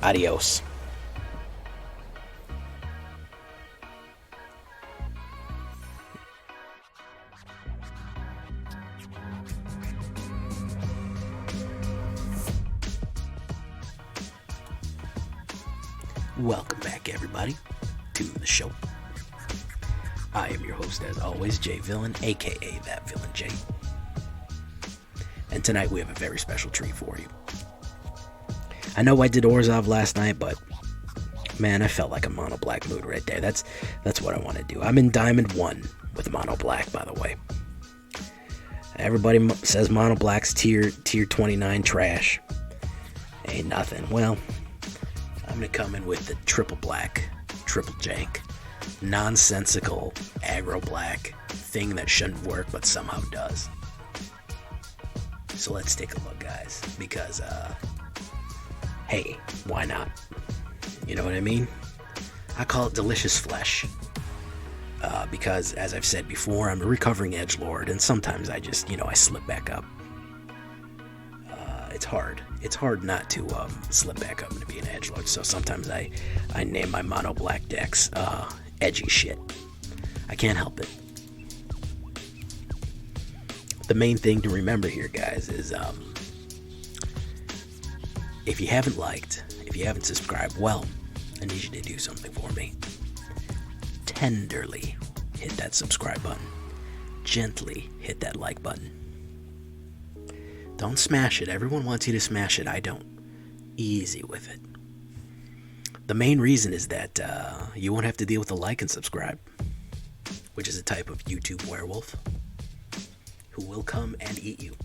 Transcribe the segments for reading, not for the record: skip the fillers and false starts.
Adios. Welcome back, everybody, to the show. I am your host, as always, Jay Villain, aka That Villain Jay. And tonight we have a very special treat for you. I know I did Orzhov last night, but man, I felt like a mono black mood right there. That's what I want to do. I'm in Diamond 1 with mono black, by the way. Everybody says mono black's tier 29 trash. Ain't nothing. Well, I'm gonna come in with the triple black, triple jank, nonsensical aggro black thing that shouldn't work but somehow does. So let's take a look, guys, because hey, why not? You know what I mean? I call it delicious flesh. Because, as I've said before, I'm a recovering edgelord, and sometimes I just, I slip back up. It's hard. It's hard not to slip back up into being an edgelord, so sometimes I name my mono black decks edgy shit. I can't help it. The main thing to remember here, guys, is if you haven't liked, if you haven't subscribed, well, I need you to do something for me. Tenderly hit that subscribe button. Gently hit that like button. Don't smash it. Everyone wants you to smash it. I don't. Easy with it. The main reason is that you won't have to deal with the like and subscribe, which is a type of YouTube werewolf who will come and eat you.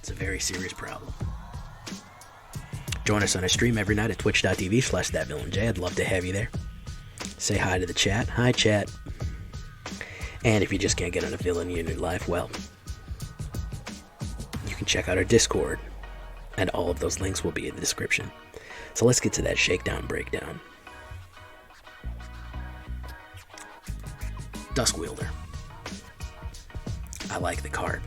It's a very serious problem. Join us on a stream every night at twitch.tv/thatvillainj. I'd love to have you there. Say hi to the chat. Hi, chat. And if you just can't get on a villain in your life, well, you can check out our Discord, and all of those links will be in the description. So let's get to that shakedown breakdown. Duskwielder. I like the card.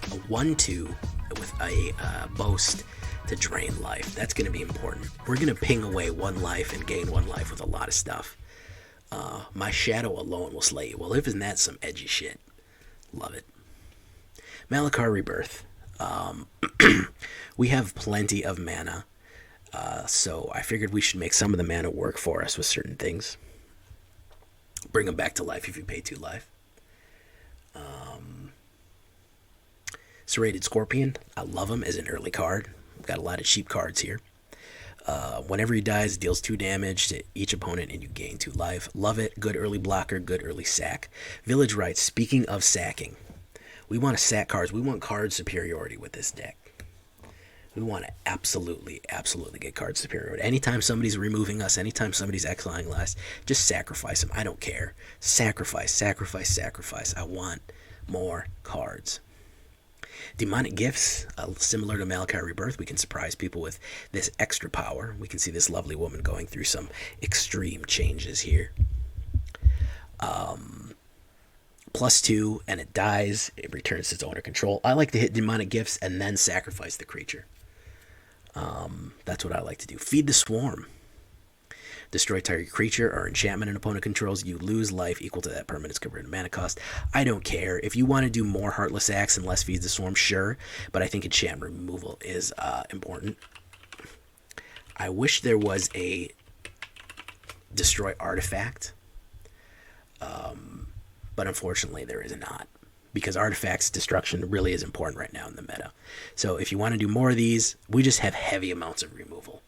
A 1/2 with a boast to drain life. That's going to be important. We're going to ping away 1 life and gain 1 life with a lot of stuff. My shadow alone will slay you. Well, isn't that some edgy shit? Love it. Malakir Rebirth. We have plenty of mana, so I figured we should make some of the mana work for us with certain things. Bring them back to life if you pay 2 life. Serrated Scorpion. I love him as an early card. We've got a lot of cheap cards here. Whenever he dies, deals 2 damage to each opponent and you gain 2 life. Love it. Good early blocker, good early sack. Village Rites. Speaking of sacking, we want to sack cards. We want card superiority with this deck. We want to absolutely get card superiority. Anytime somebody's removing us, anytime somebody's exiling us, just sacrifice them. I don't care. Sacrifice, sacrifice, sacrifice. I want more cards. Demonic Gifts, similar to Malakir Rebirth, we can surprise people with this extra power. We can see this lovely woman going through some extreme changes here. +2, and it dies. It returns to its owner control. I like to hit Demonic Gifts and then sacrifice the creature. That's what I like to do. Feed the Swarm. Destroy target creature or enchantment an opponent controls. You lose life equal to that permanent's converted mana cost. I don't care. If you want to do more Heartless Acts and less Feed the Swarm, sure. But I think enchantment removal is important. I wish there was a destroy artifact. But unfortunately there is not. Because artifacts destruction really is important right now in the meta. So if you want to do more of these, we just have heavy amounts of removal.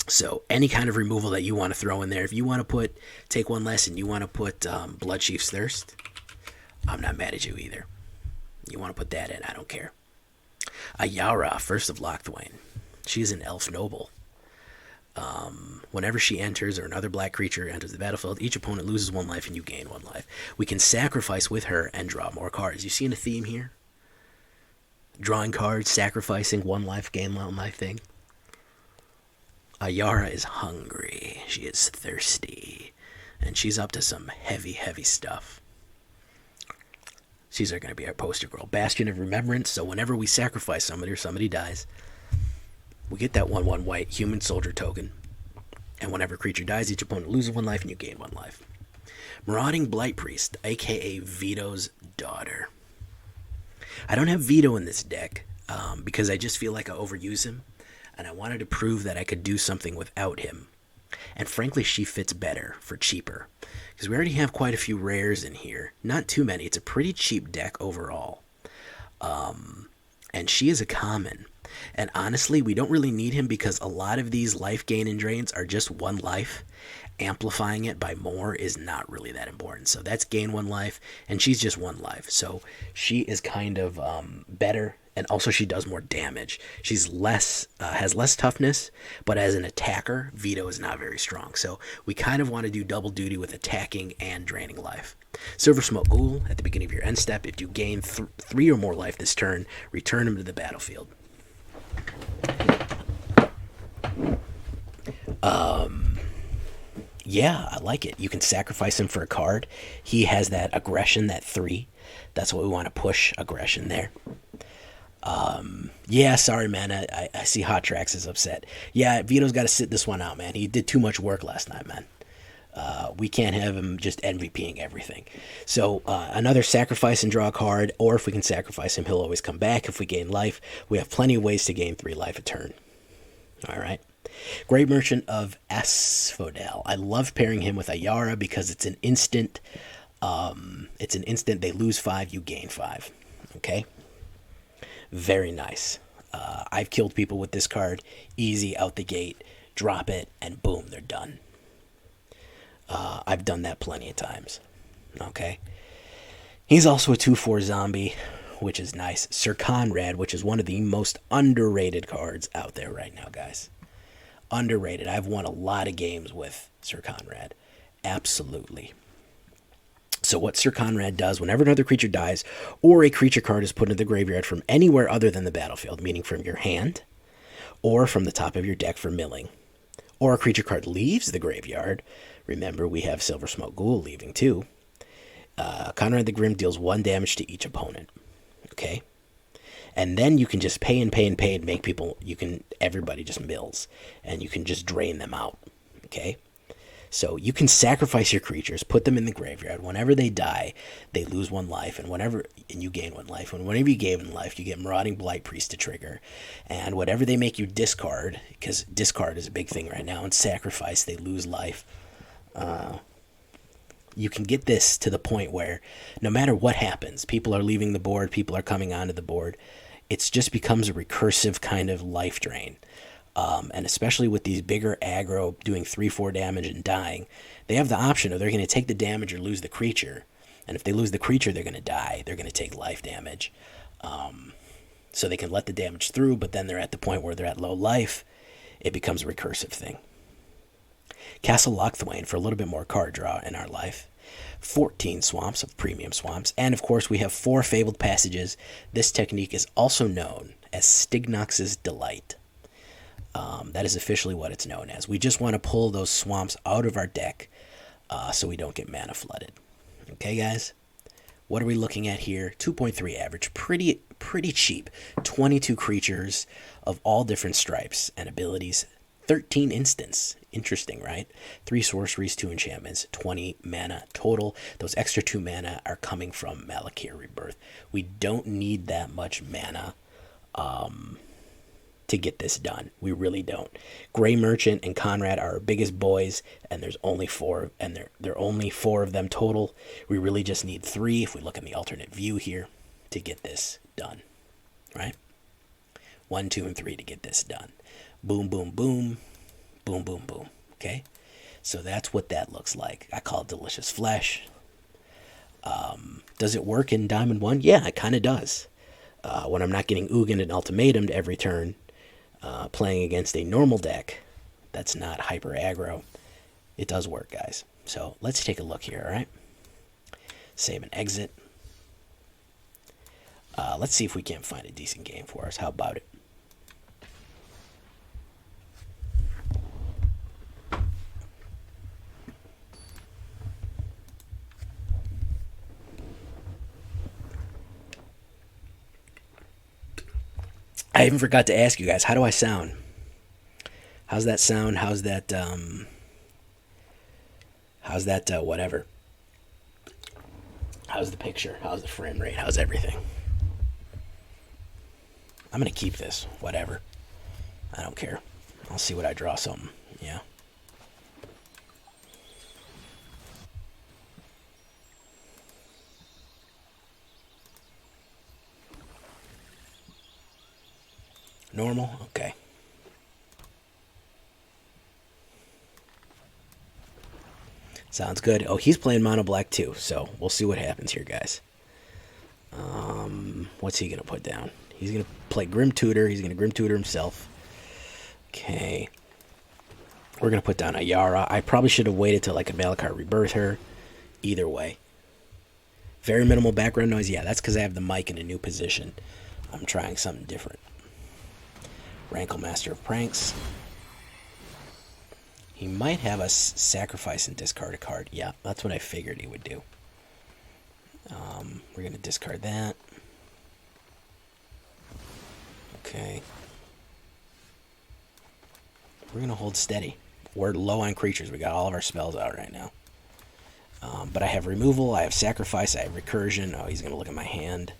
So any kind of removal that you want to throw in there, if you want to take 1 less and you want to put Bloodchief's Thirst, I'm not mad at you either. You want to put that in, I don't care. Ayara, First of Locthwain. She is an elf noble. Whenever she enters or another black creature enters the battlefield, each opponent loses 1 life and you gain 1 life. We can sacrifice with her and draw more cards. You seeing a theme here? Drawing cards, sacrificing 1 life, gain 1 life thing. Ayara is hungry. She is thirsty. And she's up to some heavy, heavy stuff. She's going to be our poster girl. Bastion of Remembrance. So whenever we sacrifice somebody or somebody dies, We get that 1/1 white human soldier token, and whenever a creature dies, each opponent loses 1 life and you gain 1 life. Marauding Blight-Priest, aka Vito's daughter. I don't have Vito in this deck because I just feel like I overuse him, and I wanted to prove that I could do something without him. And frankly, she fits better for cheaper, because we already have quite a few rares in here. Not too many. It's a pretty cheap deck overall. And she is a common. And honestly, we don't really need him because a lot of these life gain and drains are just 1 life. Amplifying it by more is not really that important. So that's gain 1 life, and she's just 1 life. So she is kind of better, and also she does more damage. She's has less toughness, but as an attacker, Vito is not very strong. So we kind of want to do double duty with attacking and draining life. Silversmote Ghoul, at the beginning of your end step, if you gain 3 or more life this turn, return him to the battlefield. Yeah, I like it. You can sacrifice him for a card. He has that aggression, that 3. That's what we want to push, aggression there. Yeah, sorry, man. I see Hot Tracks is upset. Yeah, Vito's got to sit this one out, man. He did too much work last night, man. We can't have him just MVPing everything. So another sacrifice and draw a card, or if we can sacrifice him, he'll always come back. If we gain life, we have plenty of ways to gain 3 life a turn. All right. Great Merchant of Asphodel. I love pairing him with Ayara because it's an instant. They lose 5, you gain 5. Okay. Very nice. I've killed people with this card. Easy out the gate. Drop it, and boom, they're done. I've done that plenty of times. Okay. He's also a 2/4 zombie, which is nice. Syr Konrad, which is one of the most underrated cards out there right now, guys. Underrated. I've won a lot of games with Syr Konrad. Absolutely. So what Syr Konrad does, whenever another creature dies, or a creature card is put into the graveyard from anywhere other than the battlefield, meaning from your hand, or from the top of your deck for milling, or a creature card leaves the graveyard, remember we have Silversmote Ghoul leaving too, Konrad the Grim deals 1 damage to each opponent. Okay? And then you can just pay and make people, everybody just mills, and you can just drain them out. Okay? So you can sacrifice your creatures, put them in the graveyard. Whenever they die, they lose 1 life, and you gain 1 life. And whenever you gain 1 life, you get Marauding Blight-Priest to trigger. And whatever they make you discard, because discard is a big thing right now, and sacrifice, they lose life. You can get this to the point where no matter what happens, people are leaving the board, people are coming onto the board, it just becomes a recursive kind of life drain. And especially with these bigger aggro doing 3-4 damage and dying, they have the option of they're going to take the damage or lose the creature. And if they lose the creature, they're going to die. They're going to take life damage. So they can let the damage through, but then they're at the point where they're at low life. It becomes a recursive thing. Castle Locthwain for a little bit more card draw in our life. 14 swamps of premium swamps. And of course we have 4 Fabled Passages. This technique is also known as Stignox's Delight. That is officially what it's known as. We just want to pull those swamps out of our deck so we don't get mana flooded. Okay, guys? What are we looking at here? 2.3 average. Pretty cheap. 22 creatures of all different stripes and abilities. 13 instants. Interesting, right? 3 sorceries, 2 enchantments, 20 mana total. Those extra 2 mana are coming from Malakir Rebirth. We don't need that much mana to get this done. We really don't. Grey Merchant and Konrad are our biggest boys, and there's only 4, and there are only 4 of them total. We really just need 3 if we look in the alternate view here to get this done, right? 1, 2, and 3 to get this done. Boom, boom, boom. Boom, boom, boom. Okay? So that's what that looks like. I call it Delicious Flesh. Does it work in Diamond 1? Yeah, it kind of does. When I'm not getting Ugin and Ultimatumed every turn, playing against a normal deck that's not hyper aggro, it does work, guys. So let's take a look here, all right? Save and exit. Let's see if we can't find a decent game for us. How about it? I even forgot to ask you guys, how do I sound? How's that sound? How's that, whatever? How's the picture? How's the frame rate? How's everything? I'm going to keep this. Whatever. I don't care. I'll see what I draw something. Yeah. Normal? Okay. Sounds good. Oh, he's playing mono black too, so we'll see what happens here, guys. What's he gonna put down? He's gonna play Grim Tutor. He's gonna Grim Tutor himself. Okay. We're gonna put down Ayara. I probably should have waited till I could Malakir Rebirth her. Either way. Very minimal background noise. Yeah, that's because I have the mic in a new position. I'm trying something different. Rankle Master of Pranks. He might have us sacrifice and discard a card. Yeah, that's what I figured he would do. We're going to discard that. Okay. We're going to hold steady. We're low on creatures. We got all of our spells out right now. But I have removal, I have sacrifice, I have recursion. Oh, he's going to look at my hand.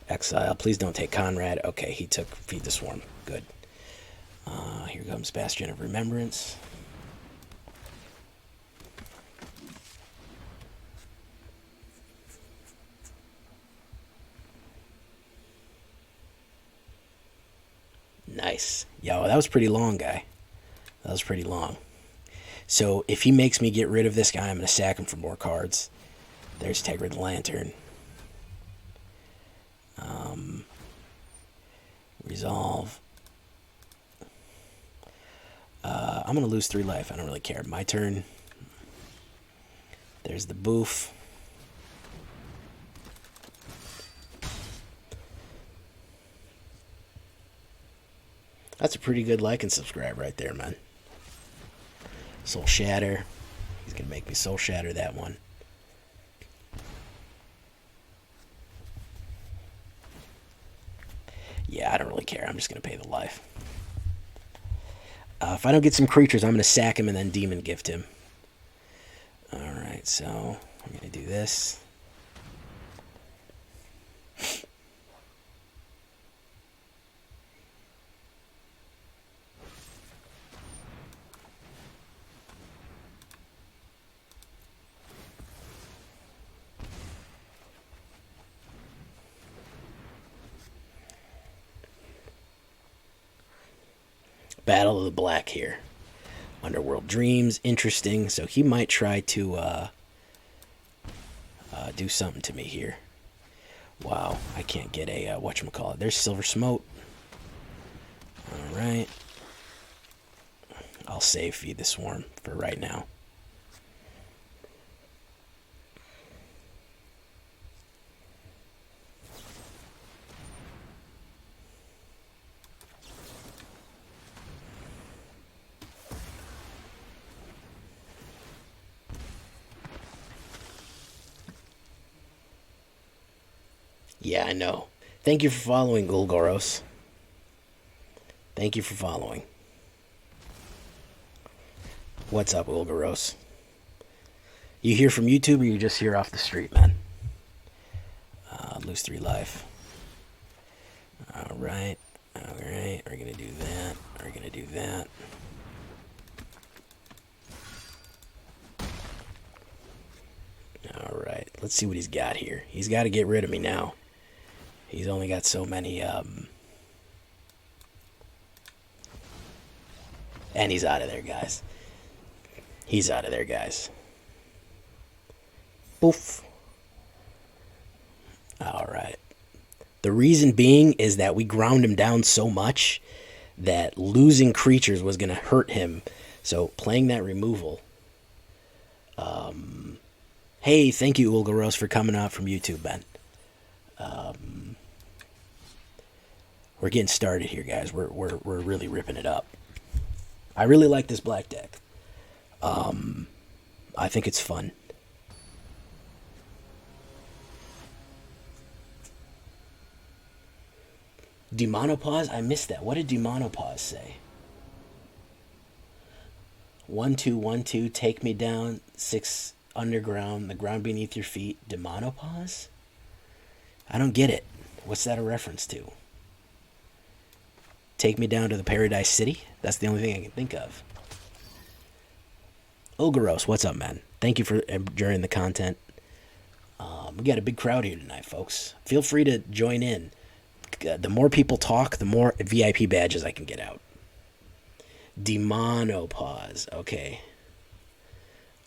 Exile. Please don't take Konrad. Okay, he took Feed the Swarm. Good. Here comes Bastion of Remembrance. Nice. Yo, that was pretty long, guy. That was pretty long. So if he makes me get rid of this guy, I'm going to sack him for more cards. There's Tegra the Lantern. Resolve. I'm going to lose 3 life. I don't really care. My turn. There's the boof. That's a pretty good like and subscribe right there, man. Soul Shatter. He's going to make me Soul Shatter that one. Yeah, I don't really care. I'm just going to pay the life. If I don't get some creatures, I'm going to sack him and then Demon Gift him. Alright, so I'm going to do this. Battle of the Black here. Underworld Dreams, interesting. So he might try to do something to me here. Wow, I can't get a whatchamacallit. There's Silversmote. Alright. I'll save Feed the Swarm for right now. Yeah, I know. Thank you for following, Gulgoros. Thank you for following. What's up, Gulgoros? You hear from YouTube or you just hear off the street, man? Lose 3 life. Alright. Alright. We're going to do that. We're going to do that. Alright. Let's see what he's got here. He's got to get rid of me now. He's only got so many, and he's out of there, guys. He's out of there, guys. Poof. Alright. The reason being is that we ground him down so much that losing creatures was going to hurt him. So playing that removal. Hey, thank you, Ulgaros, for coming out from YouTube, Ben. We're getting started here, guys. We're really ripping it up. I really like this black deck. I think it's fun. Demonopause? I missed that. What did Demonopause say? 1/2/1/2. Take me down. 6 underground. The ground beneath your feet. Demonopause. I don't get it. What's that a reference to? Take me down to the Paradise City? That's the only thing I can think of. Ulgaros, what's up, man? Thank you for enjoying the content. We got a big crowd here tonight, folks. Feel free to join in. The more people talk, the more VIP badges I can get out. Demonopause. Okay.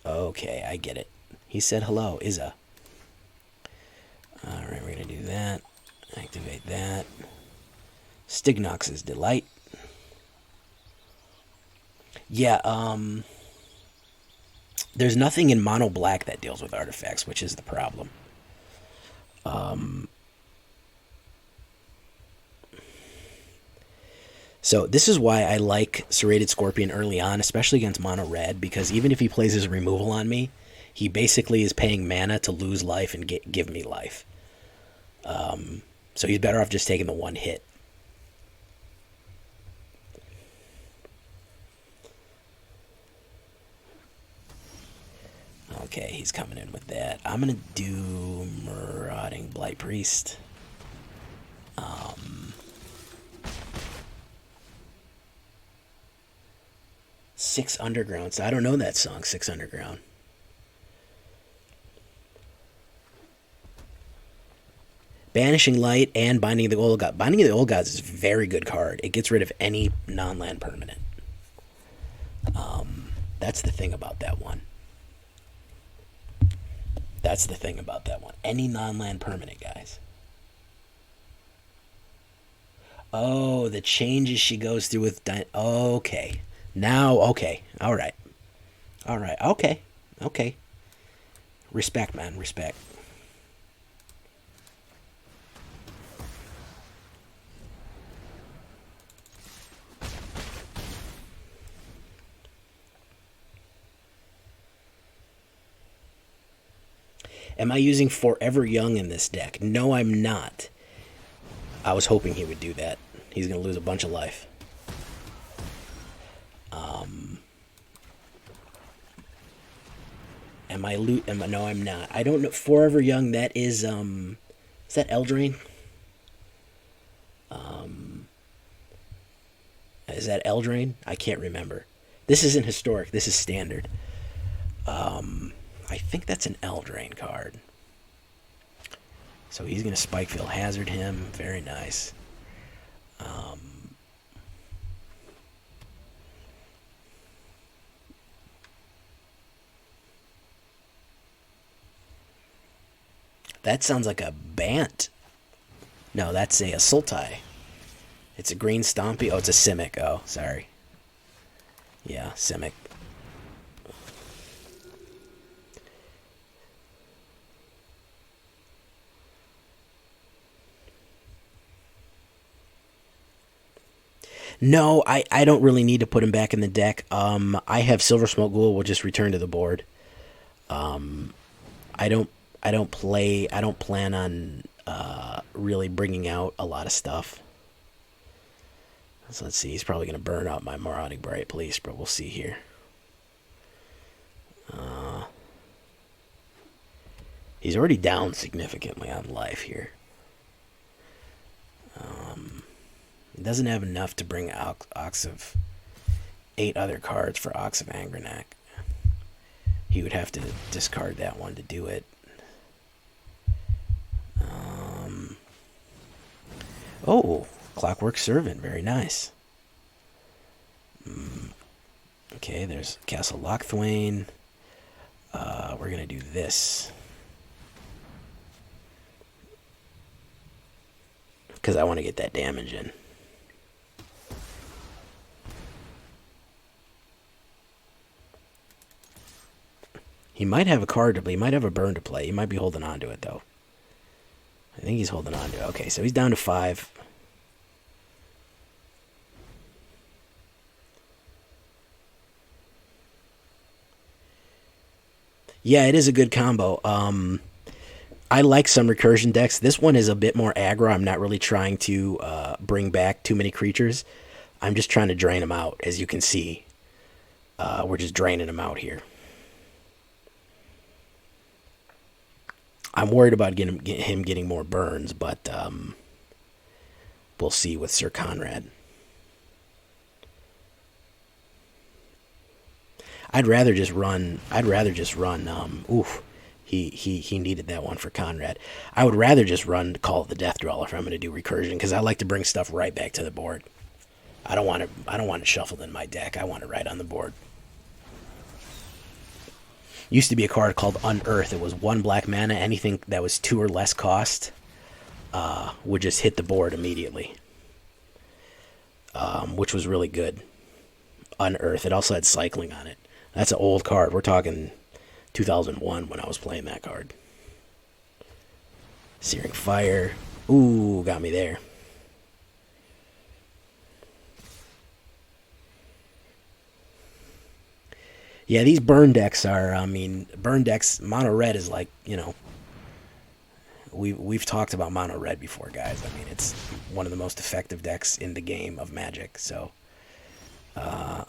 Okay, I get it. He said hello, Izza. Alright, we're going to do that. Activate that. Stignox's Delight. Yeah, there's nothing in mono black that deals with artifacts, which is the problem. So this is why I like Serrated Scorpion early on, especially against mono red, because even if he plays his removal on me, he basically is paying mana to lose life and give me life. So he's better off just taking the one hit. Okay, he's coming in with that. I'm going to do Marauding Blight-Priest. 6 Underground. So I don't know that song, 6 Underground. Banishing Light and Binding of the Old Gods. Binding of the Old Gods is a very good card. It gets rid of any non-land permanent. That's the thing about that one. That's the thing about that one. Any non-land permanent, guys. Oh, the changes she goes through with... Okay. Now, okay. All right. All right. Okay. Okay. Respect, man. Respect. Am I using Forever Young in this deck? No, I'm not. I was hoping he would do that. He's going to lose a bunch of life. No, I'm not. I don't know. Forever Young, that is that Eldraine? Is that Eldraine? I can't remember. This isn't historic. This is standard. I think that's an Eldraine card. So he's going to Spikefield Hazard him. Very nice. That sounds like a Bant. No, that's a Sultai. It's a green Stompy. Oh, it's a Simic. Oh, sorry. Yeah, Simic. No, I don't really need to put him back in the deck. I have Silversmote Ghoul. Will just return to the board. I don't plan on really bringing out a lot of stuff. So let's see. He's probably going to burn out my Marauding Blight-Priest, but we'll see here. He's already down significantly on life here. He doesn't have enough to bring Ox of 8 other cards for Ox of Angranak. He would have to discard that one to do it. Oh, Clockwork Servant. Very nice. Okay, there's Castle Locthwain. We're going to do this. Because I want to get that damage in. He might have a card to play. He might have a burn to play. He might be holding on to it, though. I think he's holding on to it. Okay, so he's down to 5. Yeah, it is a good combo. I like some recursion decks. This one is a bit more aggro. I'm not really trying to bring back too many creatures. I'm just trying to drain them out, as you can see. We're just draining him out here. I'm worried about him getting more burns, but we'll see with Syr Konrad. I'd rather just run. Oof, he needed that one for Konrad. I would rather just run Call of the Death Dweller if I'm going to do recursion, because I like to bring stuff right back to the board. I don't want it shuffled in my deck. I want it right on the board. Used to be a card called Unearth. It was 1 black mana. Anything that was 2 or less cost would just hit the board immediately, which was really good. Unearth. It also had cycling on it. That's an old card. We're talking 2001 when I was playing that card. Searing Fire. Ooh, got me there. Yeah, these burn decks are, burn decks, mono red is like, we've talked about mono red before, guys. I mean, it's one of the most effective decks in the game of Magic. So,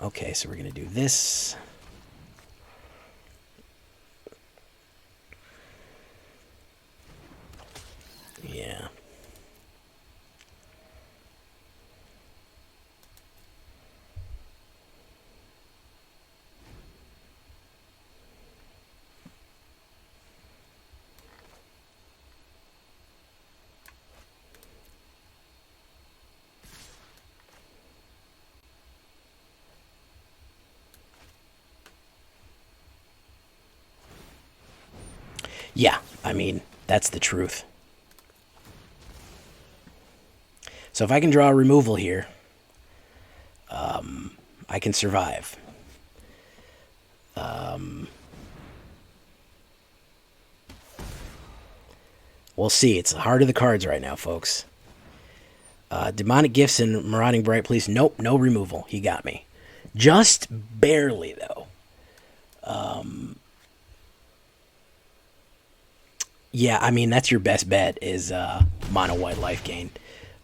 okay, so we're going to do this. Yeah. Yeah, I mean, that's the truth. So if I can draw a removal here, I can survive. We'll see. It's the heart of the cards right now, folks. Demonic Gifts and Marauding Blight-Priest. Nope, no removal. He got me. Just barely, though. Yeah, I mean, that's your best bet is mono white life gain.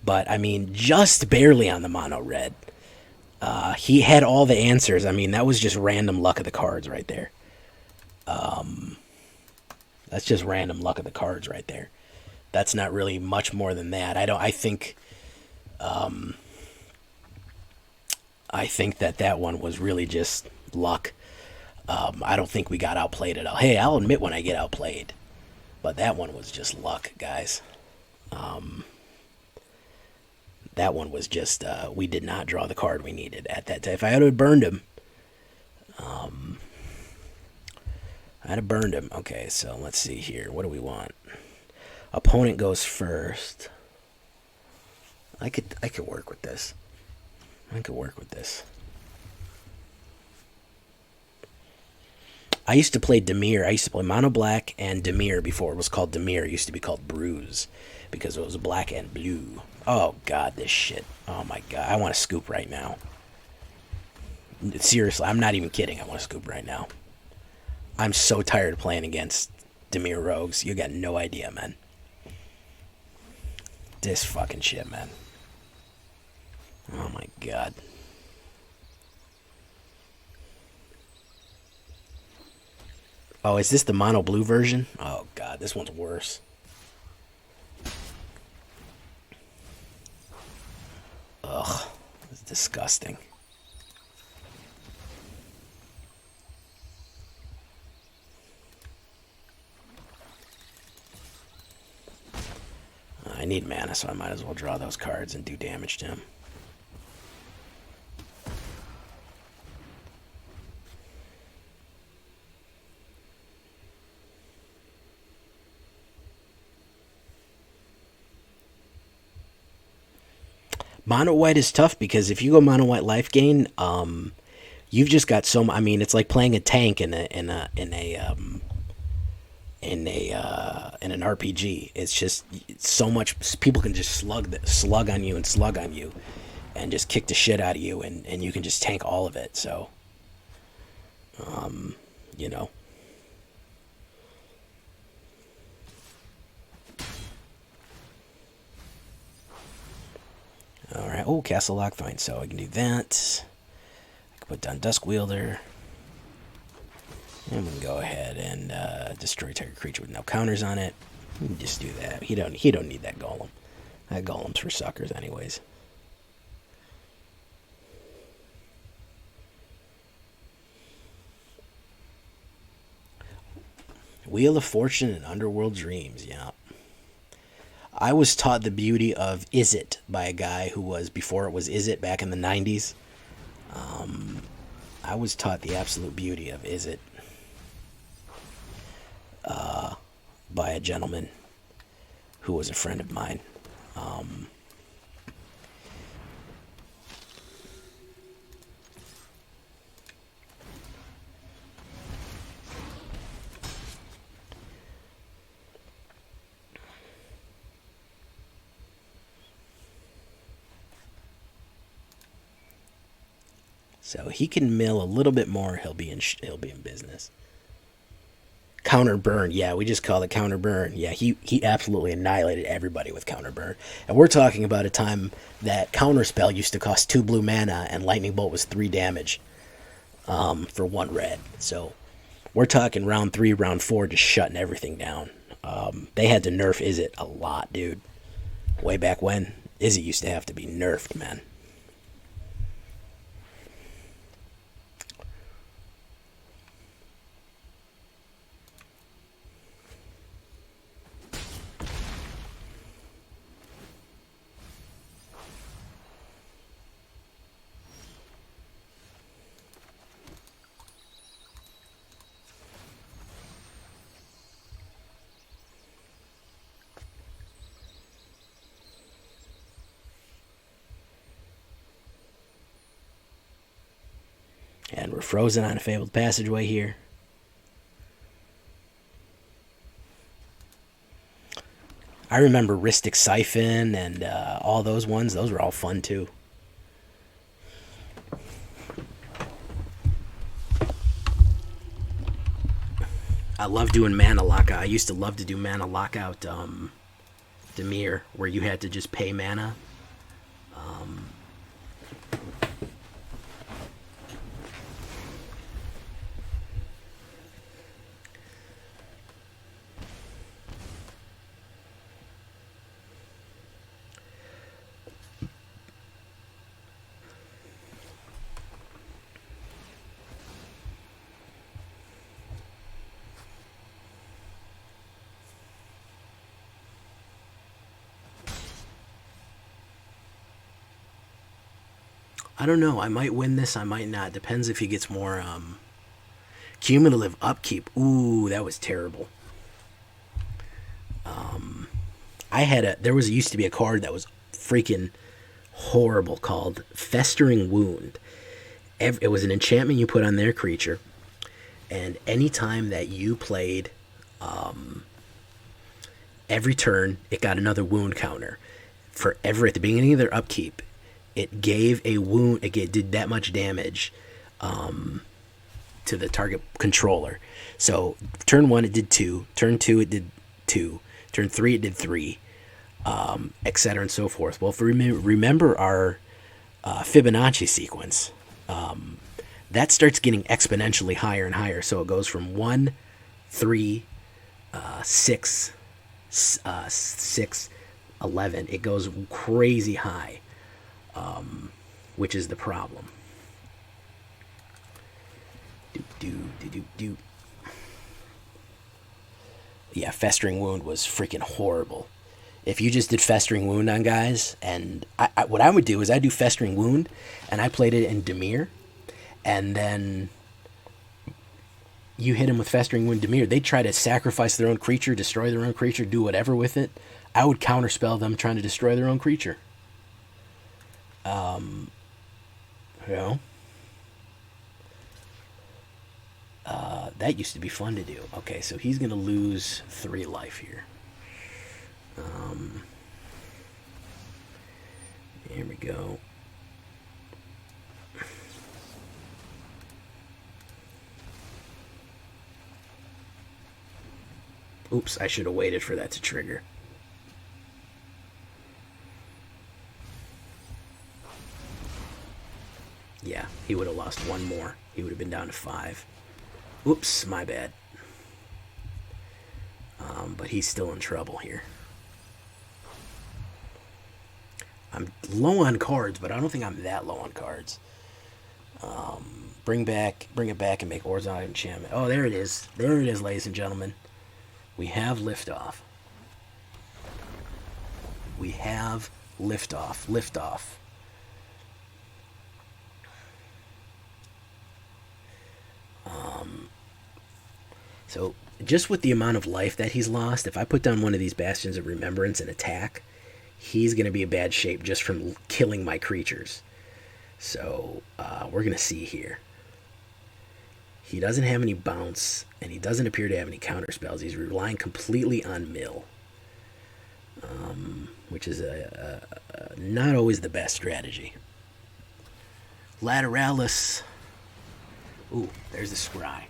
But, I mean, just barely on the mono red. He had all the answers. I mean, that was just random luck of the cards right there. That's just random luck of the cards right there. That's not really much more than that. I think that one was really just luck. I don't think we got outplayed at all. Hey, I'll admit when I get outplayed. But that one was just luck, guys. That one was just, we did not draw the card we needed at that time. If I had burned him, I'd have burned him. Okay, so let's see here. What do we want? Opponent goes first. I could work with this. I used to play Dimir. I used to play Mono Black and Dimir before it was called Dimir. It used to be called Bruise because it was black and blue. Oh, God, this shit. Oh, my God. I want to scoop right now. Seriously, I'm not even kidding. I want to scoop right now. I'm so tired of playing against Dimir Rogues. You got no idea, man. This fucking shit, man. Oh, my God. Oh, is this the mono blue version? Oh, God, this one's worse. Ugh, it's disgusting. I need mana, so I might as well draw those cards and do damage to him. Mono white is tough because if you go mono white life gain, you've just got so. I mean, it's like playing a tank in an RPG. It's just so much. People can just slug on you, and just kick the shit out of you, and you can just tank all of it. So, you know. Alright, oh, Castle Locthwain, so I can do that. I can put down Duskwielder. I'm gonna go ahead and destroy target creature with no counters on it. Just do that. He don't need that golem. That golem's for suckers, anyways. Wheel of Fortune and Underworld Dreams, yeah. I was taught the beauty of Is It by a guy who was, before it was Is It, back in the 90s. I was taught the absolute beauty of Is It by a gentleman who was a friend of mine. So he can mill a little bit more. He'll be in business. Counter burn, yeah, we just call it counter burn. Yeah, he absolutely annihilated everybody with counter burn. And we're talking about a time that counter spell used to cost 2 blue mana and lightning bolt was 3 damage for 1 red. So we're talking round 3, round 4, just shutting everything down. They had to nerf Is It a lot, dude. Way back when, Is It used to have to be nerfed, man. And we're frozen on a Fabled Passageway here. I remember Rhystic Siphon and all those ones. Those were all fun too. I love doing Mana Lockout. I used to love to do Mana Lockout Dimir, where you had to just pay mana. I don't know. I might win this. I might not. Depends if he gets more cumulative upkeep. Ooh, that was terrible. There used to be a card that was freaking horrible called Festering Wound. It was an enchantment you put on their creature, and anytime that you played, every turn it got another wound counter. At the beginning of their upkeep, it gave a wound. It did that much damage to the target controller. So turn 1 it did 2, turn 2 it did 2, turn 3 it did 3, etc. and so forth. Well, if we remember our Fibonacci sequence, that starts getting exponentially higher and higher. So it goes from 1, 3, 6, 6, 11. It goes crazy high, which is the problem. Yeah, Festering Wound was freaking horrible. If you just did Festering Wound on guys, and what I would do is I do Festering Wound, and I played it in Dimir, and then you hit him with Festering Wound Dimir. They'd try to sacrifice their own creature, destroy their own creature, do whatever with it. I would counterspell them trying to destroy their own creature. You know? That used to be fun to do. Okay, so he's going to lose 3 life here. Here we go. Oops, I should have waited for that to trigger. Yeah, he would have lost 1 more. He would have been down to 5. Oops, my bad. But he's still in trouble here. I'm low on cards, but I don't think I'm that low on cards. Bring it back and make Orzhov enchantment. Oh, there it is. There it is, ladies and gentlemen. We have liftoff. We have liftoff. Liftoff. So just with the amount of life that he's lost, if I put down one of these Bastions of Remembrance and attack, he's going to be in bad shape just from killing my creatures. So we're going to see here. He doesn't have any bounce, and he doesn't appear to have any counter spells. He's relying completely on mill, which is not always the best strategy. Lateralis. Ooh, there's the scry.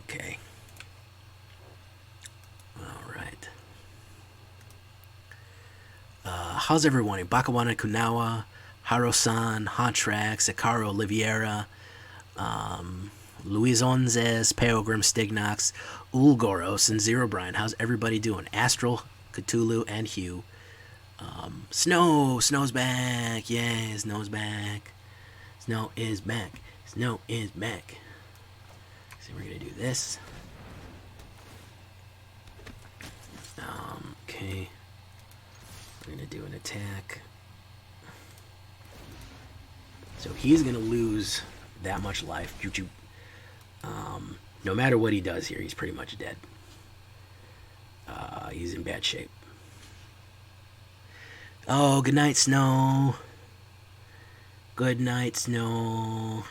Okay. All right. How's everyone? Bakawana Kunawa, Haro-san, Hontrax, Akaro Oliviera, Luis Onzes, Peogrim Stignox, Ulgoros, and Zero Brian. How's everybody doing? Astral, Cthulhu, and Hugh. Snow's back. Yay, Snow's back. Snow is back. Snow is back. So we're gonna do this. Okay. We're gonna do an attack. So he's gonna lose that much life. No matter what he does here, he's pretty much dead. He's in bad shape. Oh, good night, Snow. Good night, Snow.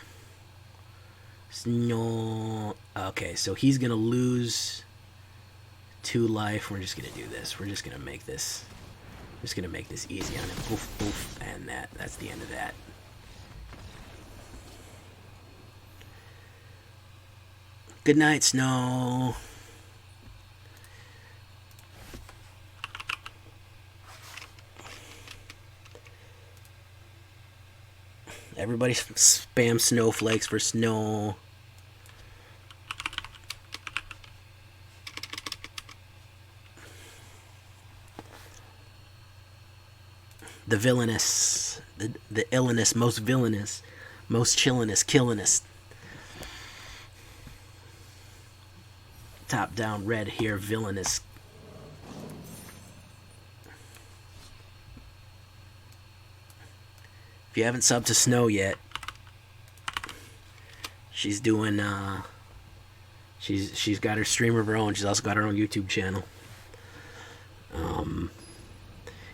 Snow. Okay, so he's gonna lose 2 life. We're just gonna do this. We're just gonna make this. Just gonna make this easy on him. Oof, oof, and that's the end of that. Good night, Snow. Everybody spam snowflakes for Snow. The villainous, the illinous, most villainous, most chillinous, killinous. Top down red hair villainous. If you haven't subbed to Snow yet, she's doing she's got her stream of her own. She's also got her own YouTube channel.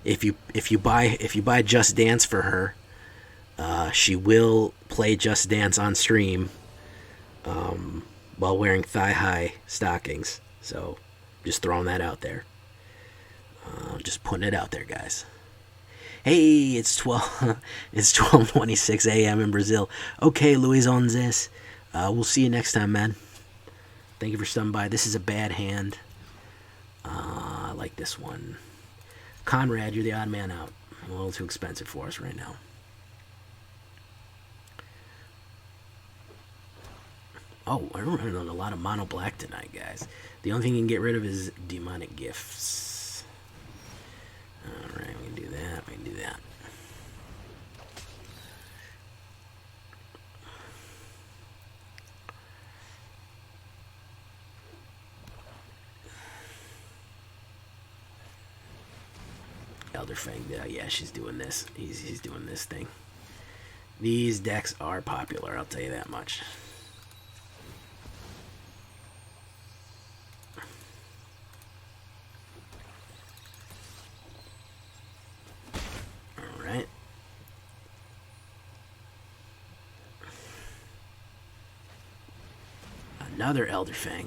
If you buy Just Dance for her, she will play Just Dance on stream while wearing thigh-high stockings. So just throwing that out there. Just putting it out there, guys. Hey, it's 12:26 a.m. in Brazil. Okay, Luis Onzes. We'll see you next time, man. Thank you for stopping by. This is a bad hand. I like this one. Konrad, you're the odd man out. A little too expensive for us right now. Oh, we're running on a lot of mono black tonight, guys. The only thing you can get rid of is demonic gifts. Alright, we can do that. We can do that. Elderfang, yeah, she's doing this. He's doing this thing. These decks are popular, I'll tell you that much. Alright. Another Elderfang.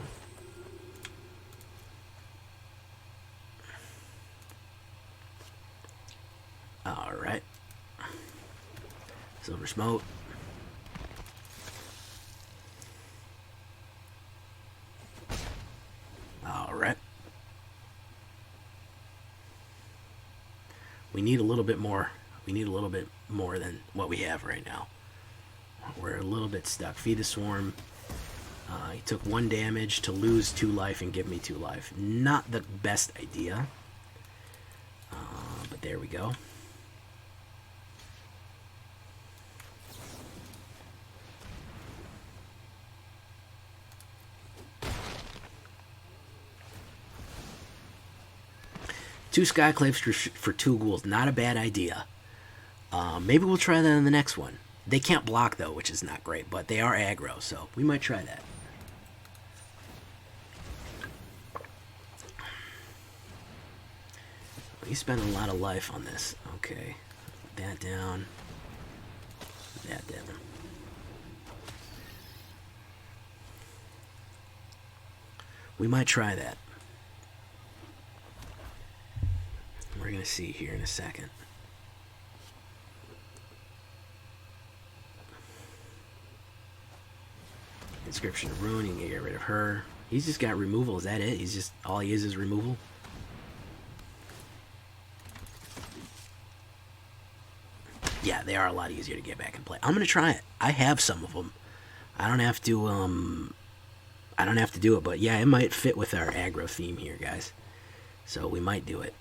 Alright. Silversmote. Alright. We need a little bit more. We need a little bit more than what we have right now. we're a little bit stuck. Feed the Swarm. He took 1 damage to lose 2 life and give me 2 life. Not the best idea. But there we go. Two Skyclaves for 2 ghouls. Not a bad idea. Maybe we'll try that in the next one. They can't block, though, which is not great. But they are aggro, so we might try that. He spent a lot of life on this. Okay. That down. That down. We might try that. We're going to see here in a second. Inscription of Ruin, you can get rid of her. He's just got removal, is that it? He's just, all he is removal? Yeah, they are a lot easier to get back and play. I'm going to try it. I have some of them. I don't have to do it, but yeah, it might fit with our aggro theme here, guys. So we might do it.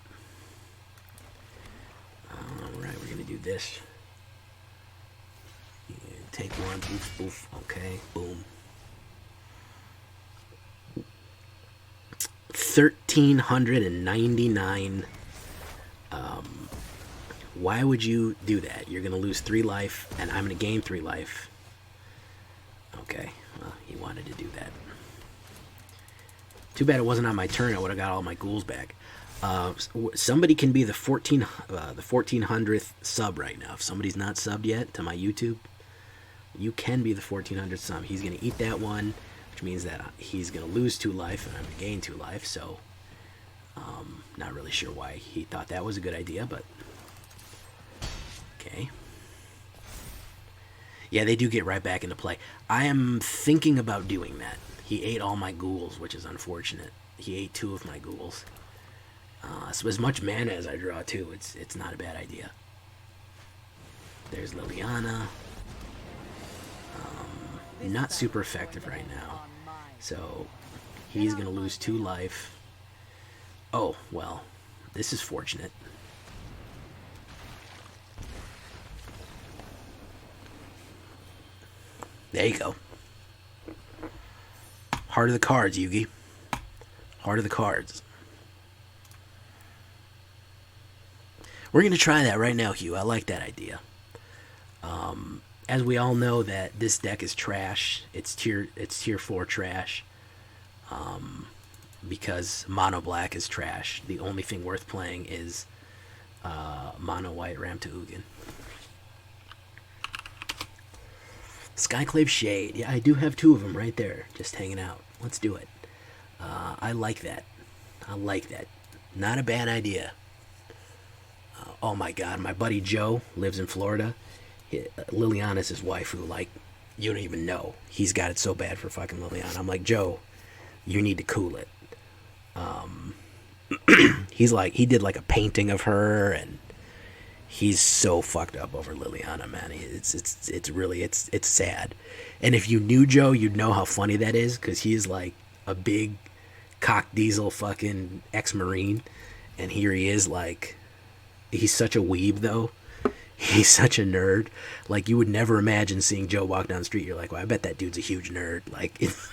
Alright, we're going to do this. Yeah, take 1, boof, boof. Okay, boom. 1,399. Why would you do that? You're going to lose 3 life, and I'm going to gain 3 life. Okay, well, he wanted to do that. Too bad it wasn't on my turn. I would have got all my ghouls back. Somebody can be the 1400th sub right now. If somebody's not subbed yet to my YouTube, you can be the 1400th sub. He's going to eat that one, which means that he's going to lose 2 life, and I'm going to gain 2 life. So, not really sure why he thought that was a good idea, but okay. Yeah, they do get right back into play. I am thinking about doing that. He ate all my ghouls, which is unfortunate. He ate 2 of my ghouls. So as much mana as I draw, too, it's not a bad idea. There's Liliana. Not super effective right now. So he's going to lose 2 life. Oh, well, this is fortunate. There you go. Heart of the cards, Yugi. Heart of the cards. We're going to try that right now, Hugh. I like that idea. As we all know that this deck is trash. It's tier 4 trash. Because mono black is trash. The only thing worth playing is mono white Ram-to-Ugin. Skyclave Shade. Yeah, I do have 2 of them right there, just hanging out. Let's do it. I like that. I like that. Not a bad idea. Oh my god, my buddy Joe lives in Florida. Liliana's his waifu. Like, you don't even know. He's got it so bad for fucking Liliana. I'm like, Joe, you need to cool it. He's like, he did like a painting of her, and he's so fucked up over Liliana, man. It's really sad. And if you knew Joe, you'd know how funny that is, because he's like a big cock diesel fucking ex-marine, and here he is, like, he's such a weeb though. He's such a nerd. Like, you would never imagine seeing Joe walk down the street. You're like, well, I bet that dude's a huge nerd. Like, it's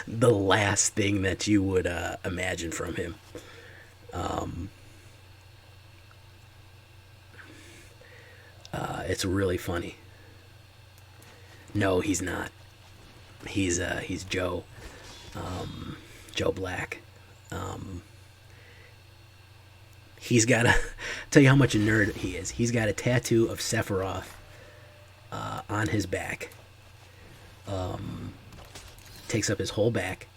the last thing that you would imagine from him. It's really funny. No, he's not. He's Joe. Joe Black. He's got a... tell you how much a nerd he is. He's got a tattoo of Sephiroth on his back. Takes up his whole back.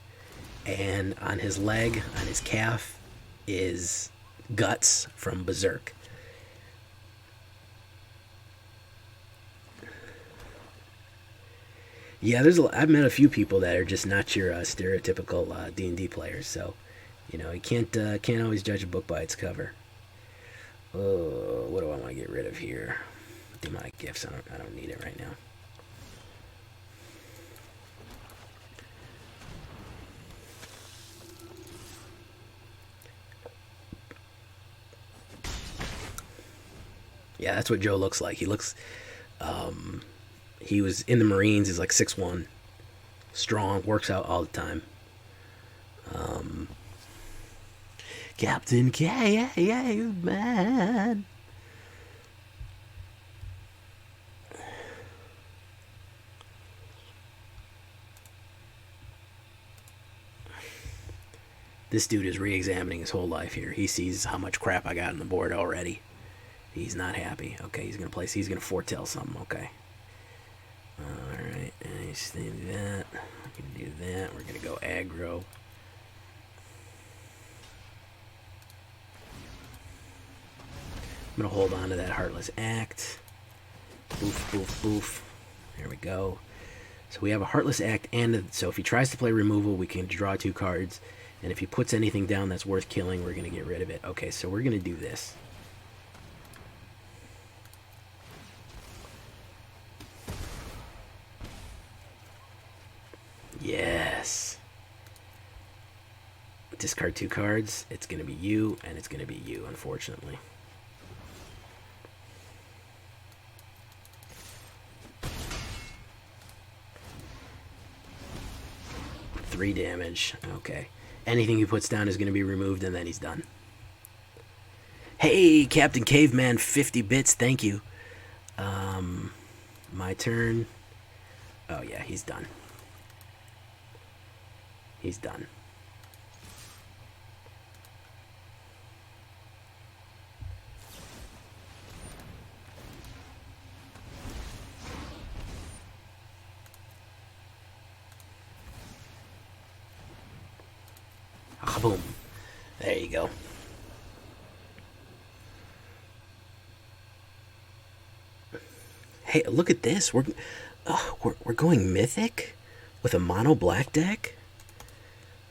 And on his leg, on his calf, is Guts from Berserk. Yeah, I've met a few people that are just not your stereotypical D&D players, so... You know, you can't always judge a book by its cover. Oh, what do I want to get rid of here? The amount of gifts, I don't need it right now. Yeah, that's what Joe looks like. He looks. He was in the Marines. He's like 6'1", strong, works out all the time. Captain Caveman. This dude is re-examining his whole life here. He sees how much crap I got on the board already. He's not happy. Okay, he's gonna place. He's gonna foretell something. Okay. All right. Nice. Do that. We can do that. We're gonna go aggro. I'm gonna hold on to that Heartless Act. Boof, boof, boof. There we go. So we have a Heartless Act, and so if he tries to play removal, we can draw 2 cards. And if he puts anything down that's worth killing, we're going to get rid of it. Okay, so we're going to do this. Yes. Discard 2 cards. It's going to be you, and it's going to be you, unfortunately. Three damage. Okay. Anything he puts down is going to be removed, and then he's done. Hey, Captain Caveman, 50 bits. Thank you. My turn. Oh, yeah, he's done. He's done. Boom. There you go. Hey, look at this. We're going mythic with a mono black deck.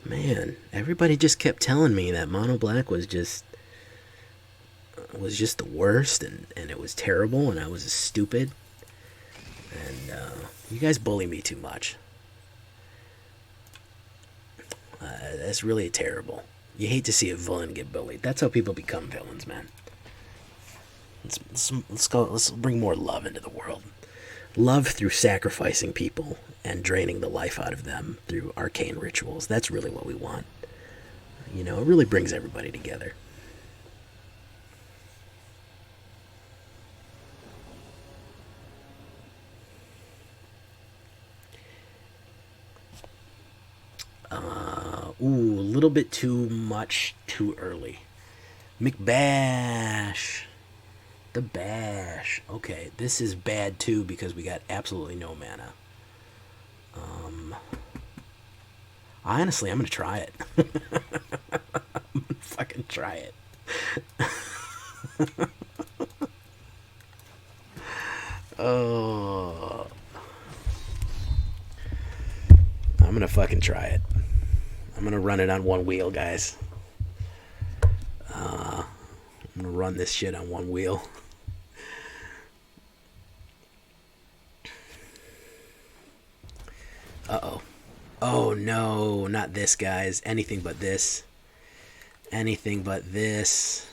Man, everybody just kept telling me that mono black was just the worst, and it was terrible, and I was stupid. And you guys bully me too much. That's really terrible. You hate to see a villain get bullied. That's how people become villains, man. Let's go. Let's bring more love into the world. Love through sacrificing people and draining the life out of them through arcane rituals. That's really what we want. You know, it really brings everybody together. Ooh, a little bit too much too early. McBash. The Bash. Okay, this is bad too because we got absolutely no mana. Honestly, I'm gonna try it. I'm gonna fucking try it. Oh. I'm gonna fucking try it. I'm gonna run it on one wheel, guys. I'm gonna run this shit on one wheel. Uh-oh. Oh, no. Not this, guys. Anything but this. Anything but this.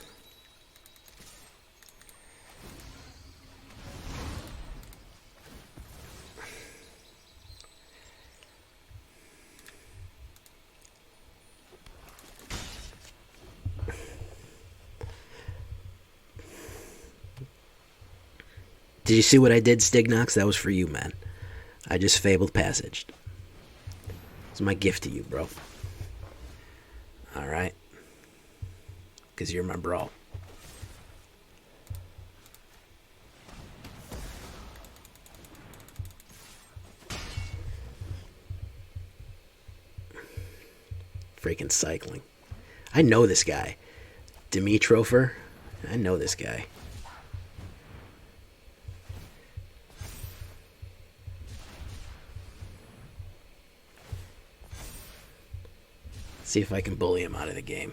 Did you see what I did, Stignox? That was for you, man. I just Fabled Passage. It's my gift to you, bro. Alright? Because you're my bro. Freaking cycling. I know this guy. Dimitrofer. I know this guy. See if I can bully him out of the game.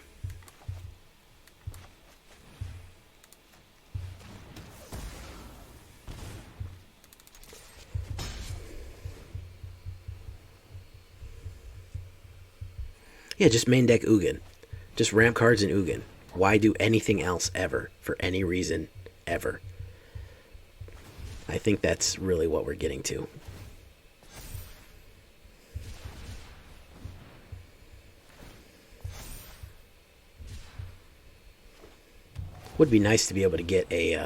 Yeah, just main deck Ugin. Just ramp cards in Ugin. Why do anything else ever? For any reason, ever. I think that's really what we're getting to. Would be nice to be able to get a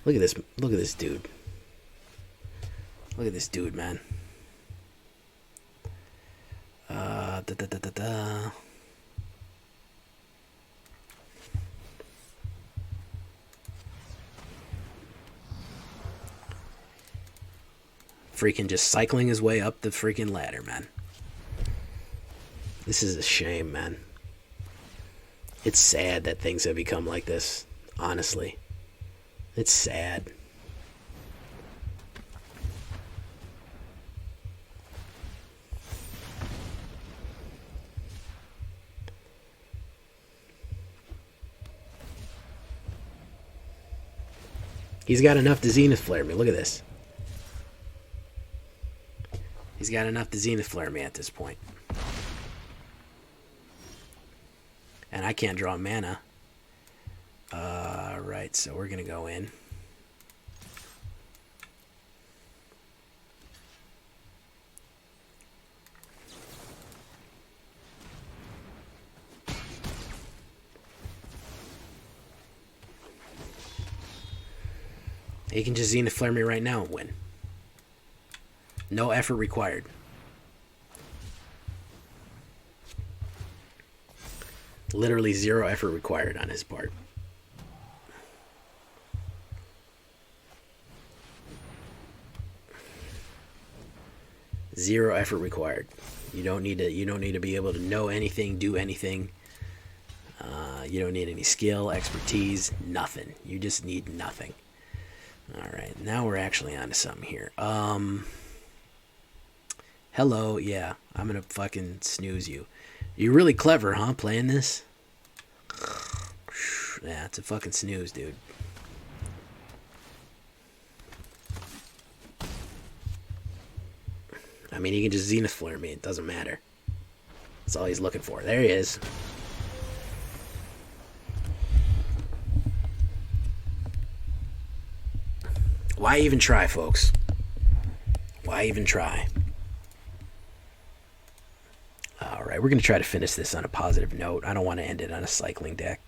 look at this dude. Look at this dude, man. Freaking just cycling his way up the freaking ladder, man. This is a shame, man. It's sad that things have become like this, honestly. It's sad. He's got enough to Zenith Flare me. Look at this. He's got enough to Zenith Flare me at this point. And I can't draw mana. Right, so we're going to go in. He can just Zenith Flare me right now and win. No effort required. Literally 0 effort required on his part. Zero effort required. You don't need to be able to know anything, do anything. You don't need any skill, expertise, nothing. You just need nothing. All right, now we're actually onto something here. Hello, yeah, I'm gonna fucking snooze you. You're really clever, huh, playing this? Yeah, it's a fucking snooze, dude. I mean, he can just Zenith Flare me. It doesn't matter. That's all he's looking for. There he is. Why even try, folks? Why even try? Alright, we're going to try to finish this on a positive note. I don't want to end it on a cycling deck.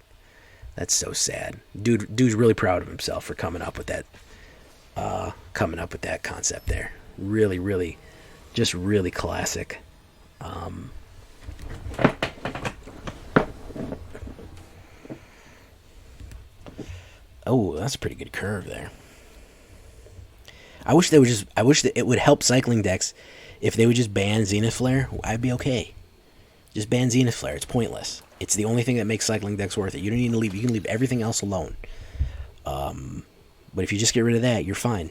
That's so sad. Dude's really proud of himself for coming up with that concept there. Really, really, just really classic. Oh, that's a pretty good curve there. I wish that it would help cycling decks if they would just ban Zenith Flare. I'd be okay. Just ban Zenith Flare. It's pointless. It's the only thing that makes cycling decks worth it. You don't need to leave. You can leave everything else alone. But if you just get rid of that, you're fine.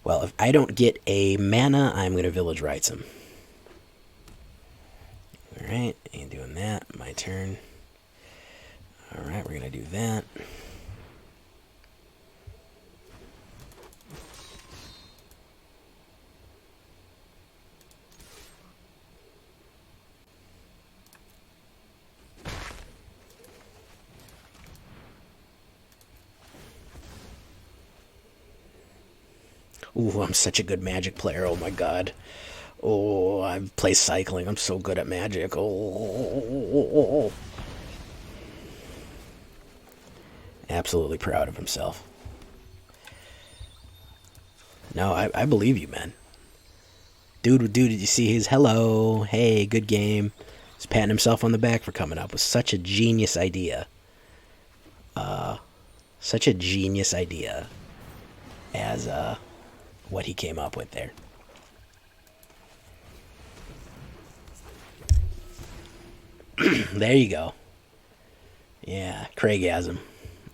Well, if I don't get a mana, I'm going to Village Rites him. Alright, ain't doing that. My turn. Alright, we're going to do that. Ooh, I'm such a good Magic player. Oh my god. Oh, I play cycling. I'm so good at Magic. Oh. Absolutely proud of himself. No, I believe you, man. Dude, did you see his hello? Hey, good game. He's patting himself on the back for coming up with such a genius idea. Such a genius idea as what he came up with there. There you go. Yeah, Craigasm.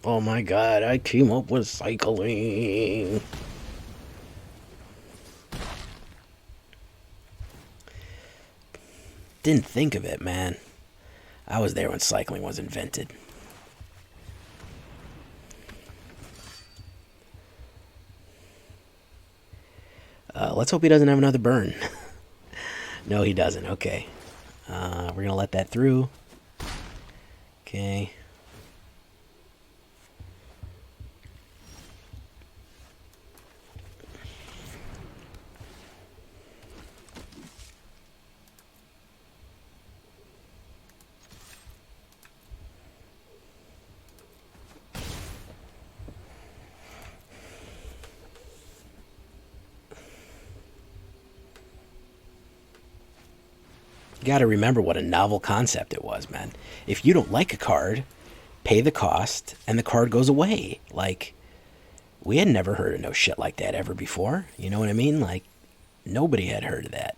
Oh my god, I came up with cycling. Didn't think of it, man. I was there when cycling was invented. Let's hope he doesn't have another burn. No, he doesn't. Okay. We're going to let that through. Okay. You got to remember what a novel concept it was, man. If you don't like a card, pay the cost and the card goes away. Like, we had never heard of no shit like that ever before. You know what I mean? Like, nobody had heard of that.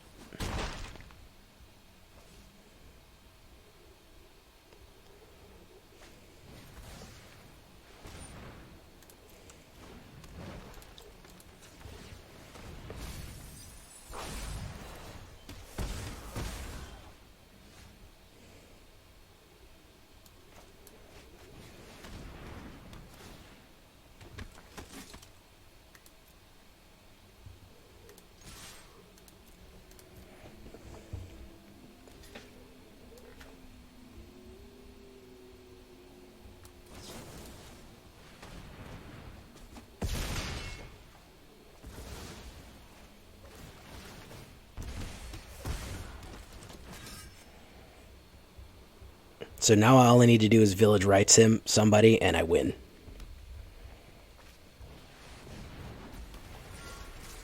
So now all I need to do is Village Rites him, somebody, and I win.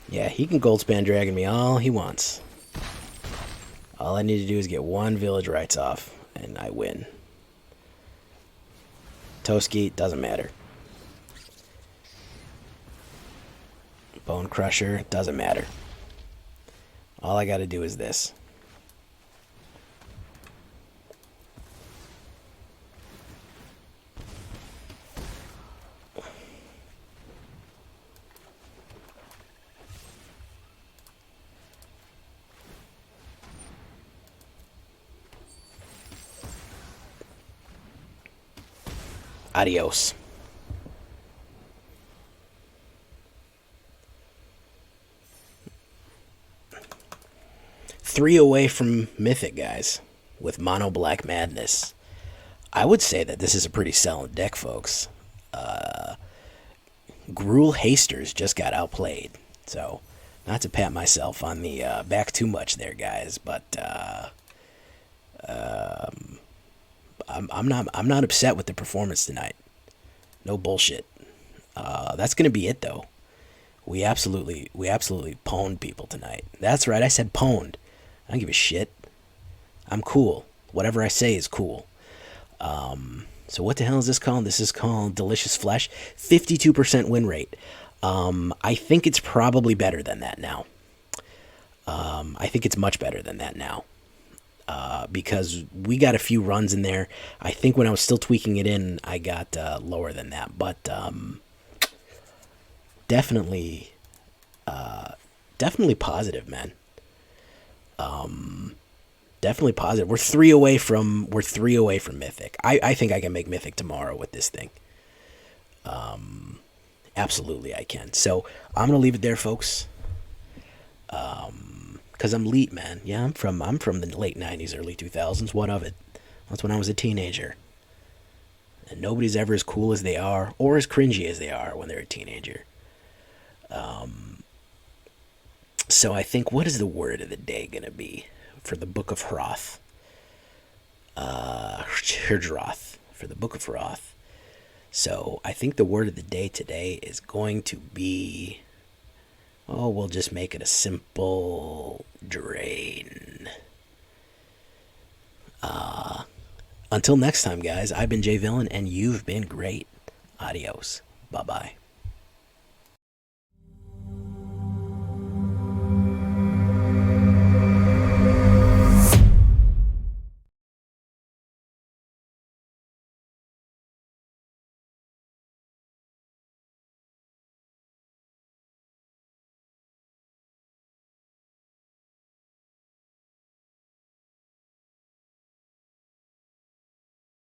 Yeah, he can Goldspan Dragon me all he wants. All I need to do is get one Village Rites off, and I win. Toski, doesn't matter. Bone Crusher, doesn't matter. All I gotta do is this. Adios. Three away from Mythic, guys, with Mono Black Madness. I would say that this is a pretty solid deck, folks. Gruul Hasters just got outplayed, so not to pat myself on the back too much there, guys, but I'm not upset with the performance tonight. No bullshit. That's gonna be it though. We absolutely pwned people tonight. That's right, I said pwned. I don't give a shit. I'm cool. Whatever I say is cool. So what the hell is this called? This is called Delicious Flesh. 52% win rate. I think it's probably better than that now. I think it's much better than that now. Because we got a few runs in there. I think when I was still tweaking it in, I got lower than that. But definitely positive, man. Definitely positive. We're three away from Mythic. I think I can make Mythic tomorrow with this thing. Absolutely I can. So I'm gonna leave it there, folks. Because I'm elite, man. Yeah, I'm from the late 90s, early 2000s. What of it? That's when I was a teenager. And nobody's ever as cool as they are, or as cringy as they are when they're a teenager. So I think, what is the word of the day going to be for the Book of Hroth? Hirdroth, for the Book of Hroth. So I think the word of the day today is going to be... Oh, we'll just make it a simple drain. Until next time, guys, I've been Jay Villain, and you've been great. Adios. Bye-bye.